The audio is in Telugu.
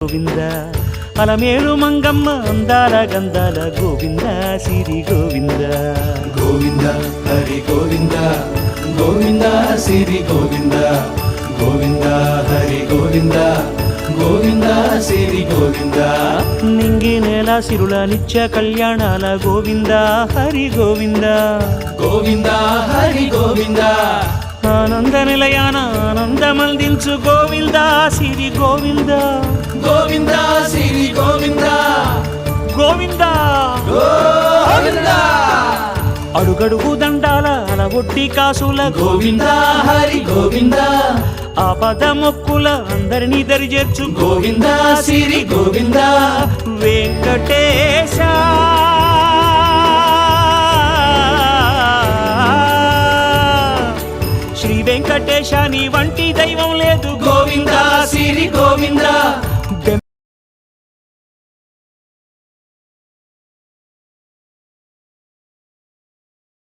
గోవింద అలమేలు మంగమ్మ అందాల గంధాల గోవింద సిరి గోవింద గోవింద హరి గోవింద గోవింద సిరి గోవింద గోవింద హరి గోవింద గోవింద సిరి గోవింద నింగి నేల సిరుల నిత్య కళ్యాణాల గోవింద హరి గోవింద గోవింద హరి గోవింద ఆనంద నిలయాన ఆనందమందించు గోవింద సిరి గోవింద గోవింద సిరి గోవింద గోవింద గోవింద అడుగడుగు దండాల అలవొట్టి కాసుల గోవింద హరి గోవింద ఆపద మొక్కుల అందరినీ దరిచేర్చు గోవింద సిరి గోవింద వెంకటే